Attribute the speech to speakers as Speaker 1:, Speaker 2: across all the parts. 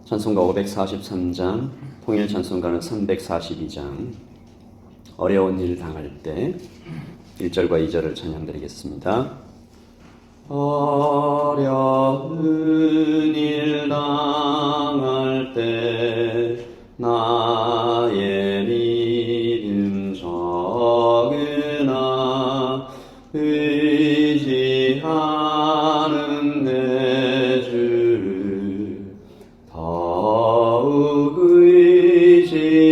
Speaker 1: 찬송가 543장, 통일 찬송가는 342장, 어려운 일 당할 때 1절과 2절을 찬양드리겠습니다. 어려운 일 당할 때 나의 믿음 적으나 의지하는 내 주를 더욱 의지합니다.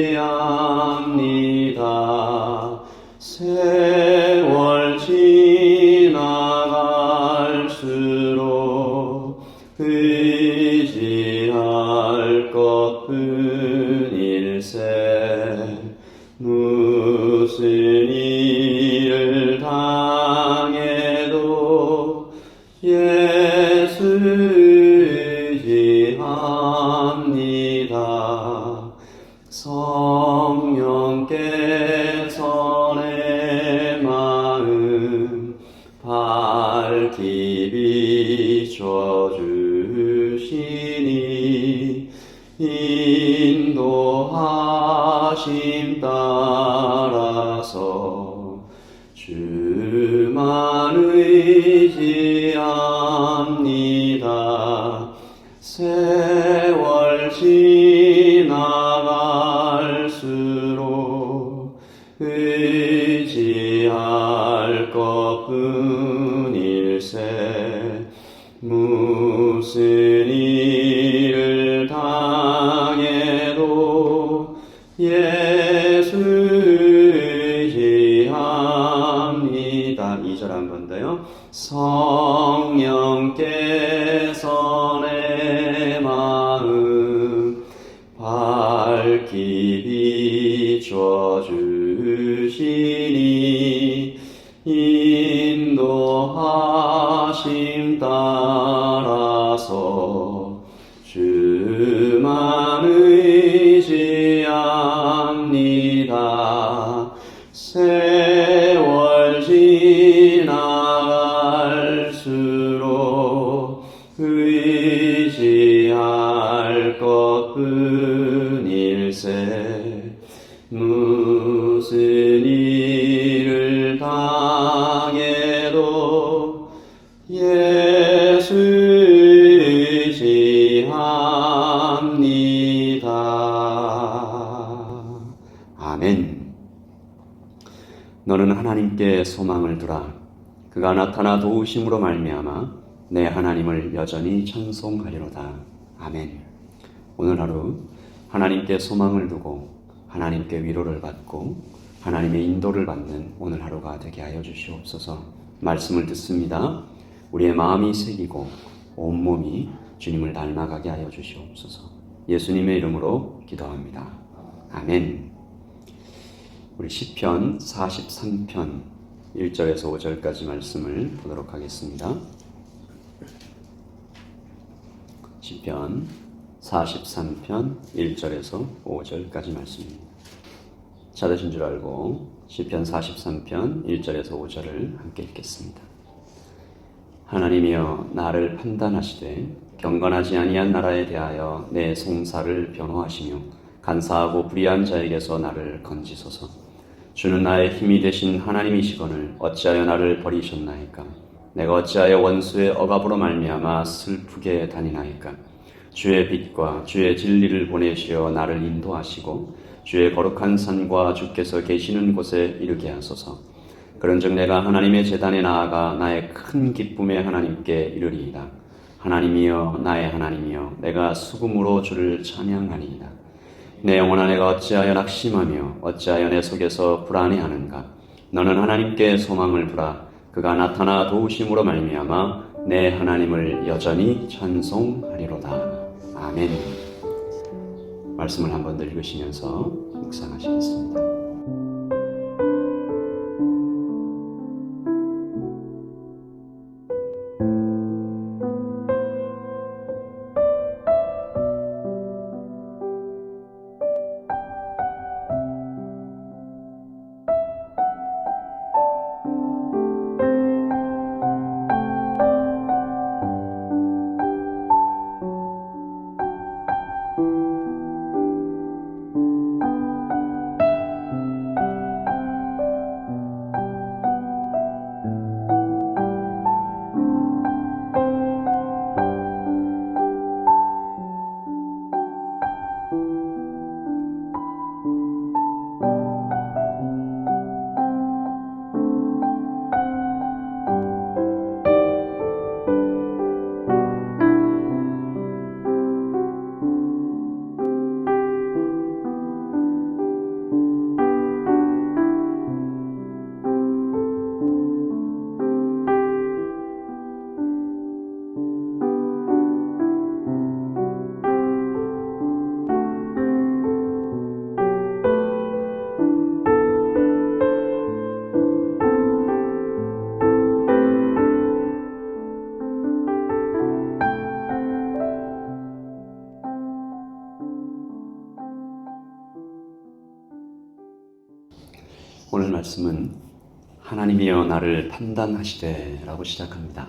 Speaker 1: 세월 지나갈수록 의지할 것뿐일세. 무슨 일을 당해도 예수 의지합니다. 성령께서 내 마음 밝히 비춰주시니 인도하심 따라서 주만 의지합니다. 세월 지나갈수록 의지할 것뿐일세. 무슨 일을 당해도 예수 의지합니다. 2절 한 번 더요. 성령께서 내 마음 밝히 비춰주시니 인도하심 따라서 주만 의지합니다. 세월 지나갈수록 의지할 것뿐일세. 무슨 일을 당해도 예수 의지합니다. 아멘. 너는 하나님께 소망을 두라. 그가 나타나 도우심으로 말미암아 내 하나님을 여전히 찬송하리로다. 아멘. 오늘 하루 하나님께 소망을 두고 하나님께 위로를 받고 하나님의 인도를 받는 오늘 하루가 되게 하여 주시옵소서. 말씀을 듣습니다. 우리의 마음이 새기고 온몸이 주님을 닮아가게 하여 주시옵소서. 예수님의 이름으로 기도합니다. 아멘. 우리 시편 43편 1절에서 5절까지 말씀을 보도록 하겠습니다. 시편 43편 1절에서 5절까지 말씀입니다. 찾으신 줄 알고 시편 43편 1절에서 5절을 함께 읽겠습니다. 하나님이여 나를 판단하시되 경건하지 아니한 나라에 대하여 내 송사를 변호하시며 간사하고 불의한 자에게서 나를 건지소서. 주는 나의 힘이 되신 하나님이시거늘 어찌하여 나를 버리셨나이까. 내가 어찌하여 원수의 억압으로 말미암아 슬프게 다니나이까. 주의 빛과 주의 진리를 보내시어 나를 인도하시고 주의 거룩한 산과 주께서 계시는 곳에 이르게 하소서. 그런즉 내가 하나님의 제단에 나아가 나의 큰 기쁨의 하나님께 이르리이다. 하나님이여 나의 하나님이여 내가 수금으로 주를 찬양하리이다. 내 영혼아 내가 어찌하여 낙심하며 어찌하여 내 속에서 불안해하는가. 너는 하나님께 소망을 두라. 그가 나타나 도우심으로 말미암아 내 하나님을 여전히 찬송하리로다. 아멘. 말씀을 한 번 더 읽으시면서 묵상하시겠습니다. 오늘 말씀은 하나님이여 나를 판단하시되 라고 시작합니다.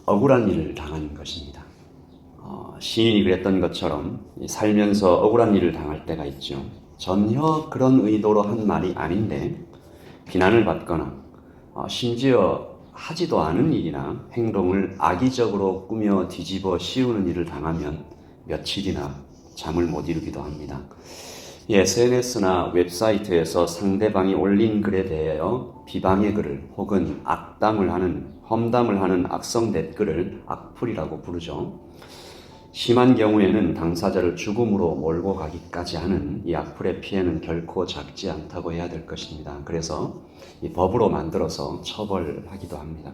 Speaker 1: 억울한 일을 당한 것입니다. 시인이 그랬던 것처럼 살면서 억울한 일을 당할 때가 있죠. 전혀 그런 의도로 한 말이 아닌데 비난을 받거나 심지어 하지도 않은 일이나 행동을 악의적으로 꾸며 뒤집어 씌우는 일을 당하면 며칠이나 잠을 못 이루기도 합니다. SNS나 웹사이트에서 상대방이 올린 글에 대하여 비방의 글을 혹은 험담을 하는 악성 댓글을 악플이라고 부르죠. 심한 경우에는 당사자를 죽음으로 몰고 가기까지 하는 이 악플의 피해는 결코 작지 않다고 해야 될 것입니다. 그래서 이 법으로 만들어서 처벌하기도 합니다.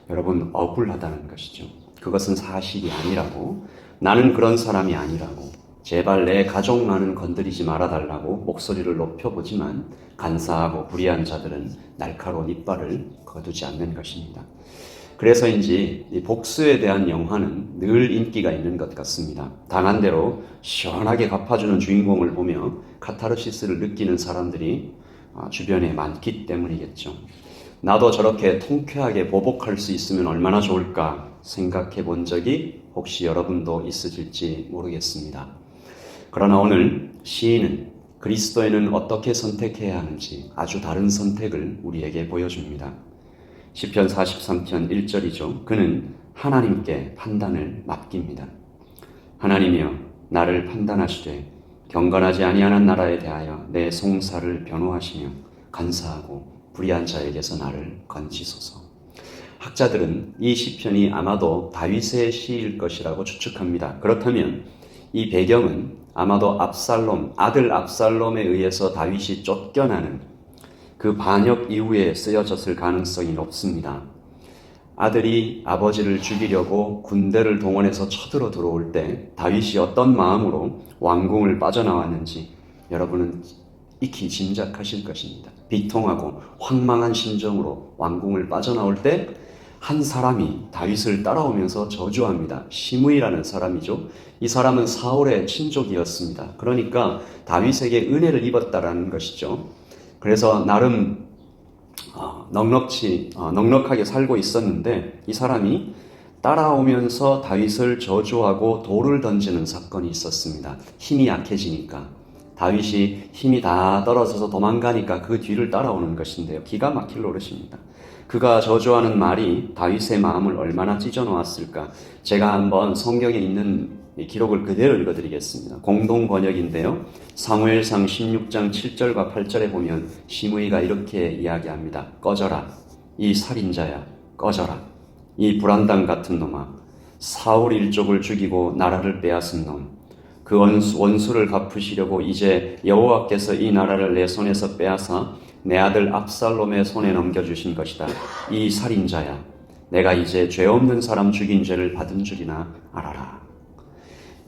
Speaker 1: 여러분, 억울하다는 것이죠. 그것은 사실이 아니라고, 나는 그런 사람이 아니라고, 제발 내 가족만은 건드리지 말아달라고 목소리를 높여보지만 간사하고 불의한 자들은 날카로운 이빨을 거두지 않는 것입니다. 그래서인지 이 복수에 대한 영화는 늘 인기가 있는 것 같습니다. 당한 대로 시원하게 갚아주는 주인공을 보며 카타르시스를 느끼는 사람들이 주변에 많기 때문이겠죠. 나도 저렇게 통쾌하게 보복할 수 있으면 얼마나 좋을까 생각해 본 적이 혹시 여러분도 있으실지 모르겠습니다. 그러나 오늘 시인은 그리스도인은 어떻게 선택해야 하는지 아주 다른 선택을 우리에게 보여줍니다. 시편 43편 1절이죠. 그는 하나님께 판단을 맡깁니다. 하나님이여 나를 판단하시되 경건하지 아니하는 나라에 대하여 내 송사를 변호하시며 간사하고 불의한 자에게서 나를 건지소서. 학자들은 이 시편이 아마도 다윗의 시일 것이라고 추측합니다. 그렇다면 이 배경은 아마도 아들 압살롬에 의해서 다윗이 쫓겨나는 그 반역 이후에 쓰여졌을 가능성이 높습니다. 아들이 아버지를 죽이려고 군대를 동원해서 쳐들어 들어올 때 다윗이 어떤 마음으로 왕궁을 빠져나왔는지 여러분은 익히 짐작하실 것입니다. 비통하고 황망한 심정으로 왕궁을 빠져나올 때 한 사람이 다윗을 따라오면서 저주합니다. 시므이라는 사람이죠. 이 사람은 사울의 친족이었습니다. 그러니까 다윗에게 은혜를 입었다라는 것이죠. 그래서 나름 넉넉하게 살고 있었는데 이 사람이 따라오면서 다윗을 저주하고 돌을 던지는 사건이 있었습니다. 힘이 약해지니까 다윗이 힘이 다 떨어져서 도망가니까 그 뒤를 따라오는 것인데요. 기가 막힐 노릇입니다. 그가 저주하는 말이 다윗의 마음을 얼마나 찢어놓았을까. 제가 한번 성경에 있는 기록을 그대로 읽어드리겠습니다. 공동 번역인데요. 사무엘상 16장 7절과 8절에 보면 시므이가 이렇게 이야기합니다. 꺼져라, 이 살인자야, 꺼져라. 이 불안당 같은 놈아, 사울 일족을 죽이고 나라를 빼앗은 놈. 그 원수를 갚으시려고 이제 여호와께서 이 나라를 내 손에서 빼앗아 내 아들 압살롬의 손에 넘겨주신 것이다. 이 살인자야, 내가 이제 죄 없는 사람 죽인 죄를 받은 줄이나 알아라.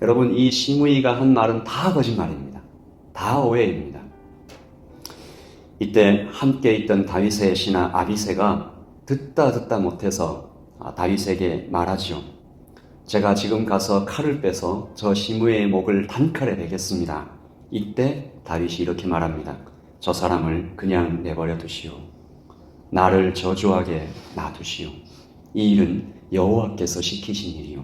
Speaker 1: 여러분, 이 시므이가 한 말은 다 거짓말입니다. 다 오해입니다. 이때 함께 있던 다윗의 신하 아비새가 듣다 못해서 다윗에게 말하지요. 제가 지금 가서 칼을 빼서 저 시므이의 목을 단칼에 베겠습니다. 이때 다윗이 이렇게 말합니다. 저 사람을 그냥 내버려 두시오. 나를 저주하게 놔두시오. 이 일은 여호와께서 시키신 일이오.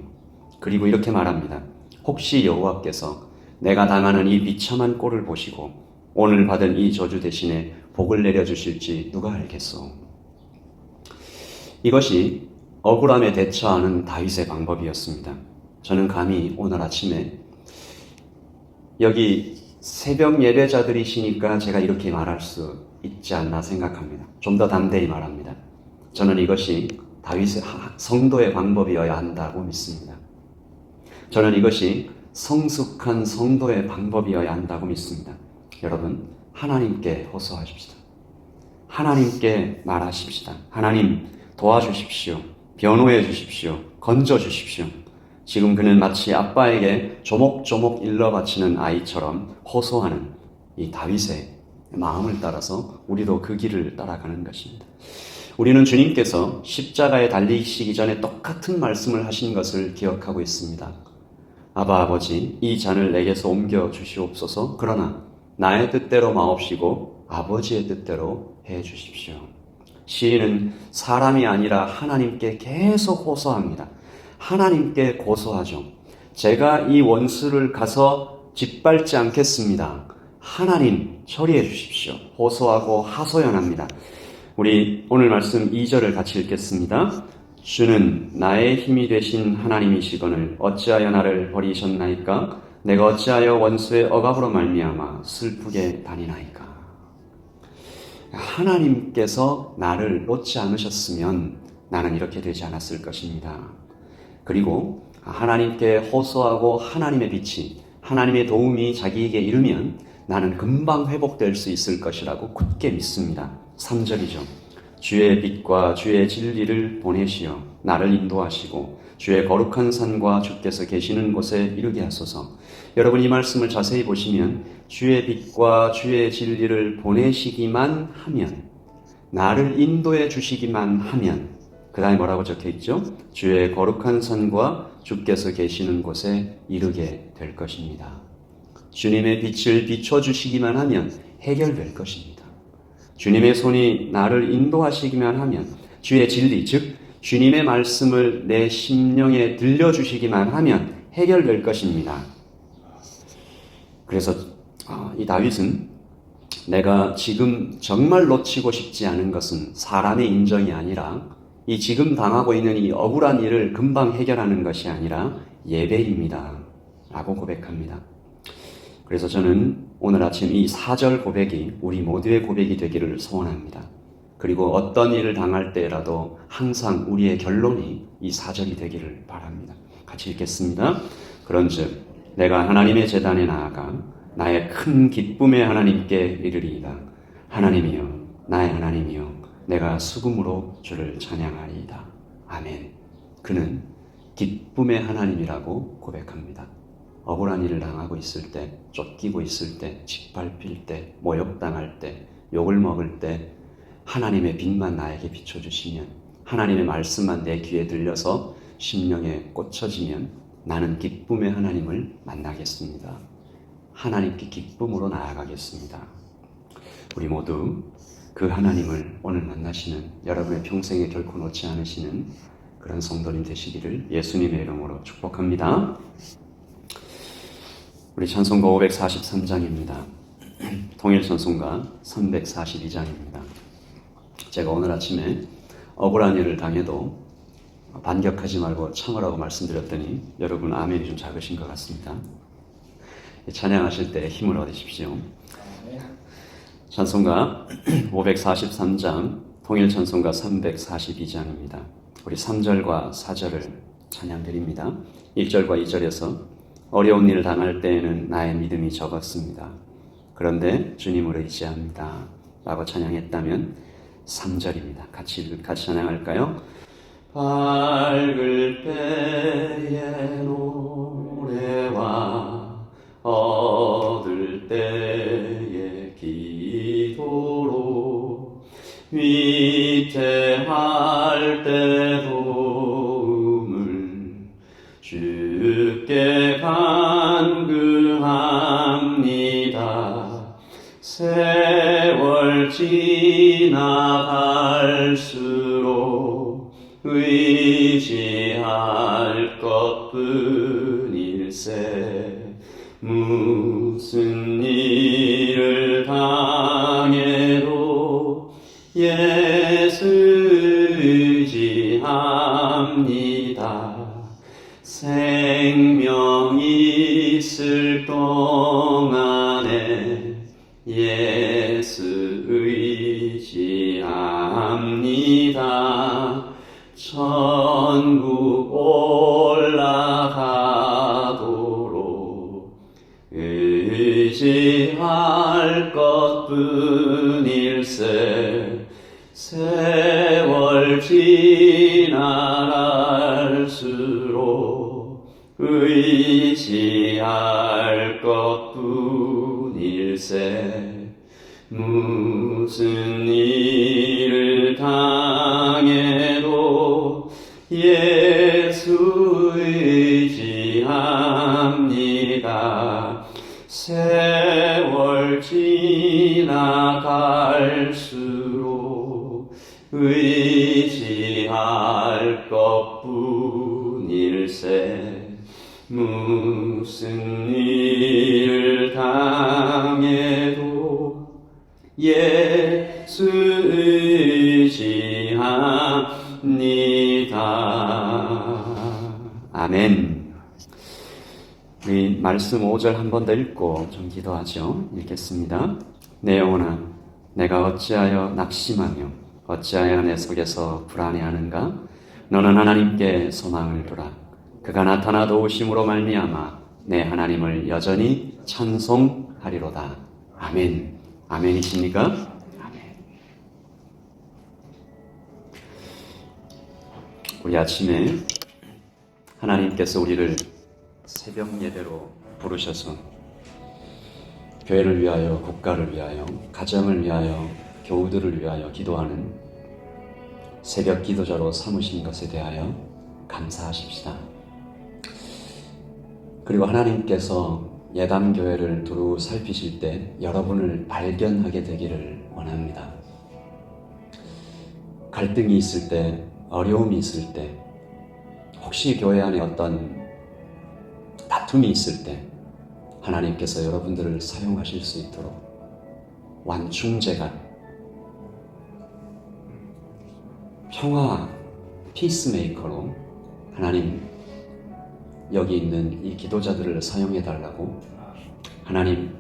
Speaker 1: 그리고 이렇게 말합니다. 혹시 여호와께서 내가 당하는 이 비참한 꼴을 보시고 오늘 받은 이 저주 대신에 복을 내려주실지 누가 알겠소. 이것이 억울함에 대처하는 다윗의 방법이었습니다. 저는 감히 오늘 아침에 여기 새벽 예배자들이시니까 제가 이렇게 말할 수 있지 않나 생각합니다. 좀 더 담대히 말합니다. 저는 이것이 다윗의 성도의 방법이어야 한다고 믿습니다. 저는 이것이 성숙한 성도의 방법이어야 한다고 믿습니다. 여러분, 하나님께 호소하십시다. 하나님께 말하십시다. 하나님 도와주십시오. 변호해 주십시오. 건져 주십시오. 지금 그는 마치 아빠에게 조목조목 일러 바치는 아이처럼 호소하는 이 다윗의 마음을 따라서 우리도 그 길을 따라가는 것입니다. 우리는 주님께서 십자가에 달리시기 전에 똑같은 말씀을 하신 것을 기억하고 있습니다. 아바 아버지, 이 잔을 내게서 옮겨 주시옵소서. 그러나 나의 뜻대로 마옵시고 아버지의 뜻대로 해 주십시오. 시인은 사람이 아니라 하나님께 계속 호소합니다. 하나님께 고소하죠. 제가 이 원수를 가서 짓밟지 않겠습니다. 하나님 처리해 주십시오. 호소하고 하소연합니다. 우리 오늘 말씀 2절을 같이 읽겠습니다. 주는 나의 힘이 되신 하나님이시거늘 어찌하여 나를 버리셨나이까? 내가 어찌하여 원수의 억압으로 말미암아 슬프게 다니나이까? 하나님께서 나를 놓지 않으셨으면 나는 이렇게 되지 않았을 것입니다. 그리고 하나님께 호소하고 하나님의 빛이, 하나님의 도움이 자기에게 이르면 나는 금방 회복될 수 있을 것이라고 굳게 믿습니다. 3절이죠. 주의 빛과 주의 진리를 보내시어 나를 인도하시고 주의 거룩한 산과 주께서 계시는 곳에 이르게 하소서. 여러분 이 말씀을 자세히 보시면 주의 빛과 주의 진리를 보내시기만 하면, 나를 인도해 주시기만 하면, 그 다음에 뭐라고 적혀 있죠? 주의 거룩한 산과 주께서 계시는 곳에 이르게 될 것입니다. 주님의 빛을 비춰주시기만 하면 해결될 것입니다. 주님의 손이 나를 인도하시기만 하면, 주의 진리, 즉 주님의 말씀을 내 심령에 들려주시기만 하면 해결될 것입니다. 그래서 이 다윗은 내가 지금 정말 놓치고 싶지 않은 것은 사람의 인정이 아니라 이 지금 당하고 있는 이 억울한 일을 금방 해결하는 것이 아니라 예배입니다 라고 고백합니다. 그래서 저는 오늘 아침 이 4절 고백이 우리 모두의 고백이 되기를 소원합니다. 그리고 어떤 일을 당할 때라도 항상 우리의 결론이 이 4절이 되기를 바랍니다. 같이 읽겠습니다. 그런즉 내가 하나님의 제단에 나아가 나의 큰 기쁨의 하나님께 이르리이다. 하나님이여, 나의 하나님이여, 내가 수금으로 주를 찬양하리이다. 아멘. 그는 기쁨의 하나님이라고 고백합니다. 억울한 일을 당하고 있을 때, 쫓기고 있을 때, 짓밟힐 때, 모욕당할 때, 욕을 먹을 때 하나님의 빛만 나에게 비춰주시면, 하나님의 말씀만 내 귀에 들려서 심령에 꽂혀지면 나는 기쁨의 하나님을 만나겠습니다. 하나님께 기쁨으로 나아가겠습니다. 우리 모두 그 하나님을 오늘 만나시는, 여러분의 평생에 결코 놓지 않으시는 그런 성도님 되시기를 예수님의 이름으로 축복합니다. 우리 찬송가 543장입니다. 통일 찬송가 342장입니다. 제가 오늘 아침에 억울한 일을 당해도 반격하지 말고 참으라고 말씀드렸더니 여러분 아멘이 좀 작으신 것 같습니다. 찬양하실 때 힘을 얻으십시오. 찬송가 543장, 통일 찬송가 342장입니다. 우리 3절과 4절을 찬양드립니다. 1절과 2절에서 어려운 일을 당할 때에는 나의 믿음이 적었습니다. 그런데 주님을 의지합니다 라고 찬양했다면 3절입니다. 같이 찬양할까요? 밝을 때의 노래와 얻을 때의 기도로 위태할 때 도움을 주께 간구합니다. 세월 지나갈수록 의지할 것뿐일세. 무슨 일을 당해도 예수 의지합니다. 생명 있을 동안에 예수 의지합니다. 천국 올라가도록 의지할 것뿐일세. 세월 지나갈수록 의지할 것뿐일세. 무슨 일을 당해도 예수 의지합니다. 세월 지나갈수록 의지할 것뿐일세. 무슨 일을 당해도 예수 의지합니다. 아멘. 우리 말씀 5절 한 번 더 읽고 좀 기도하죠. 읽겠습니다. 내 영혼아, 내가 어찌하여 낙심하며 어찌하여 내 속에서 불안해하는가? 너는 하나님께 소망을 두라. 그가 나타나 도우심으로 말미암아 내 하나님을 여전히 찬송하리로다. 아멘. 아멘이십니까? 아멘. 우리 아침에 하나님께서 우리를 새벽 예배로 부르셔서 교회를 위하여, 국가를 위하여, 가정을 위하여, 교우들을 위하여 기도하는 새벽 기도자로 삼으신 것에 대하여 감사하십시다. 그리고 하나님께서 예담교회를 두루 살피실 때 여러분을 발견하게 되기를 원합니다. 갈등이 있을 때, 어려움이 있을 때, 혹시 교회 안에 어떤 다툼이 있을 때 하나님께서 여러분들을 사용하실 수 있도록 완충제가, 평화 피스메이커로 하나님 여기 있는 이 기도자들을 사용해 달라고. 하나님,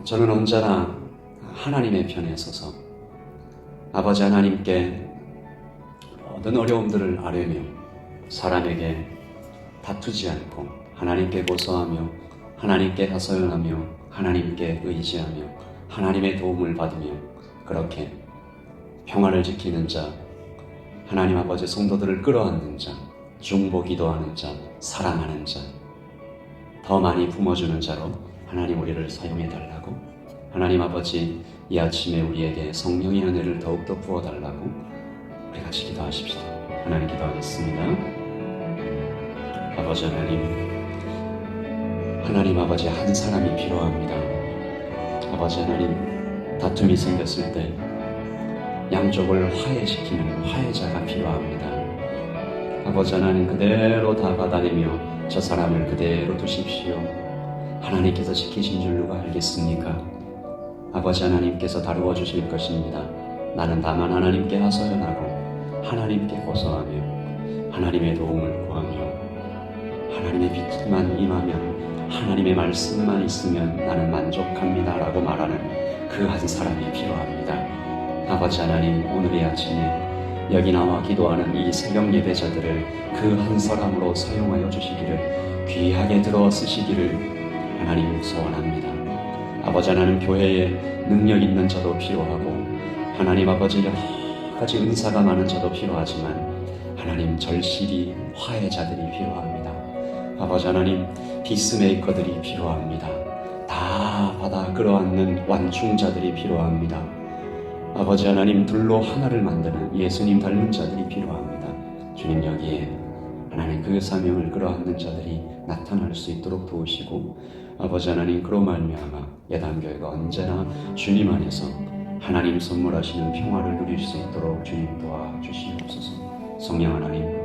Speaker 1: 저는 언제나 하나님의 편에 서서 아버지 하나님께 모든 어려움들을 아뢰며 사람에게 다투지 않고 하나님께 고소하며 하나님께 하소연하며 하나님께 의지하며 하나님의 도움을 받으며 그렇게 평화를 지키는 자, 하나님 아버지 성도들을 끌어안는 자, 중보 기도하는 자, 사랑하는 자, 더 많이 품어주는 자로 하나님 우리를 사용해 달라고. 하나님 아버지, 이 아침에 우리에게 성령의 은혜를 더욱더 부어달라고 우리 같이 기도하십시다. 하나님 기도하겠습니다. 아버지 하나님 아버지, 한 사람이 필요합니다. 아버지 하나님, 다툼이 생겼을 때 양쪽을 화해시키는 화해자가 필요합니다. 아버지 하나님, 그대로 다가다니며 저 사람을 그대로 두십시오. 하나님께서 지키신 줄 누가 알겠습니까? 아버지 하나님께서 다루어 주실 것입니다. 나는 다만 하나님께 하소연하고 하나님께 고소하며 하나님의 도움을 구하며 하나님의 빛만 임하면, 하나님의 말씀만 있으면 나는 만족합니다 라고 말하는 그 한 사람이 필요합니다. 아버지 하나님, 오늘의 아침에 여기 나와 기도하는 이 새벽 예배자들을 그 한 사람으로 사용하여 주시기를, 귀하게 들어 쓰시기를 하나님 소원합니다. 아버지 하나님, 교회에 능력 있는 자도 필요하고 하나님 아버지 여러 가지 은사가 많은 자도 필요하지만 하나님, 절실히 화해자들이 필요합니다. 아버지 하나님, 피스메이커들이 필요합니다. 다 받아 끌어안는 완충자들이 필요합니다. 아버지 하나님, 둘로 하나를 만드는 예수님 닮은 자들이 필요합니다. 주님, 여기에 하나님 그 사명을 끌어안는 자들이 나타날 수 있도록 도우시고, 아버지 하나님, 그로 말미암아 예담교회가 언제나 주님 안에서 하나님 선물하시는 평화를 누릴 수 있도록 주님 도와주시옵소서. 성령 하나님,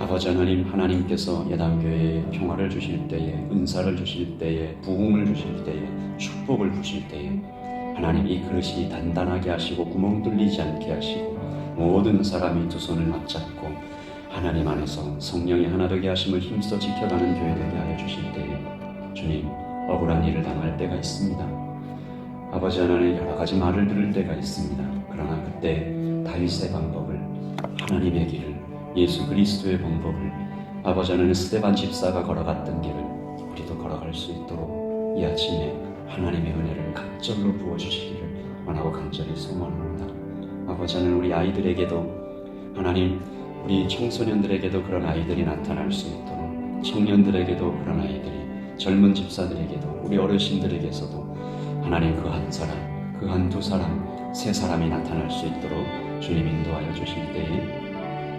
Speaker 1: 아버지 하나님, 하나님께서 예담교회에 평화를 주실 때에, 은사를 주실 때에, 부흥을 주실 때에, 축복을 주실 때에 하나님, 이 그릇이 단단하게 하시고 구멍 뚫리지 않게 하시고 모든 사람이 두 손을 맞잡고 하나님 안에서 성령이 하나 되게 하심을 힘써 지켜가는 교회 되게 하여 주실 때에 주님, 억울한 일을 당할 때가 있습니다. 아버지 하나님, 여러 가지 말을 들을 때가 있습니다. 그러나 그때 다윗의 방법을, 하나님의 길을, 예수 그리스도의 방법을, 아버지 하나님 스데반 집사가 걸어갔던 길을 우리도 걸어갈 수 있도록 이 아침에 하나님의 은혜를 갑절로 부어주시기를 원하고 간절히 소원합니다. 아버지 하나님, 우리 아이들에게도 하나님, 우리 청소년들에게도 그런 아이들이 나타날 수 있도록, 청년들에게도 그런 아이들이, 젊은 집사들에게도, 우리 어르신들에게서도 하나님 그 한 사람, 그 한두 사람, 세 사람이 나타날 수 있도록 주님 인도하여 주실 때에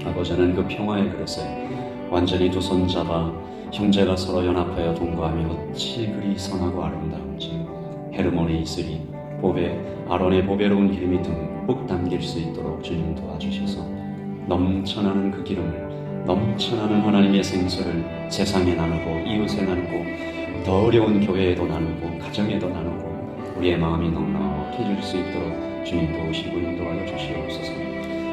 Speaker 1: 아버지 하나님, 그 평화의 그릇에 완전히 두 손 잡아 형제가 서로 연합하여 동거하며 어찌 그리 선하고 아름다운지 헤르몬의 이슬이 보배 아론의 보배로운 기름이 듬뿍 담길 수 있도록 주님 도와주셔서 넘쳐나는 그 기름을 넘쳐나는 하나님의 생수를 세상에 나누고 이웃에 나누고 더 어려운 교회에도 나누고 가정에도 나누고 우리의 마음이 넉넉해질 수 있도록 주님 도우시고 인도하여 주시옵소서.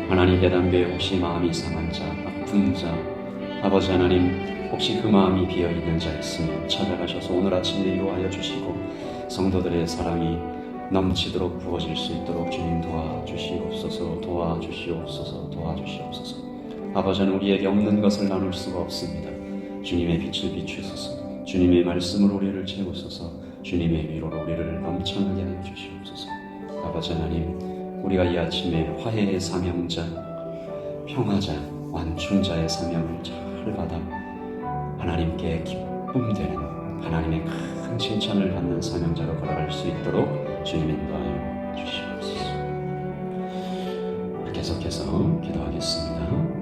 Speaker 1: 하나님 예단교회 혹시 마음이 상한 자 아픈 자 아버지 하나님 혹시 그 마음이 비어있는 자 있으면 찾아가셔서 오늘 아침에 위로하여 주시고 성도들의 사랑이 넘치도록 부어질 수 있도록 주님 도와주시옵소서. 도와주시옵소서. 아버지는 우리에게 없는 것을 나눌 수가 없습니다. 주님의 빛을 비추소서. 주님의 말씀으로 우리를 채우소서. 주님의 위로로 우리를 넘쳐나게 하여 주시옵소서. 아버지 하나님 우리가 이 아침에 화해의 사명자 평화자 완충자의 사명을 잘 받아 하나님께 기쁨 되는 하나님의 큰 칭찬을 받는 사명자로 걸어갈 수 있도록 주님 인도하여 주시옵소서. 계속해서 기도하겠습니다.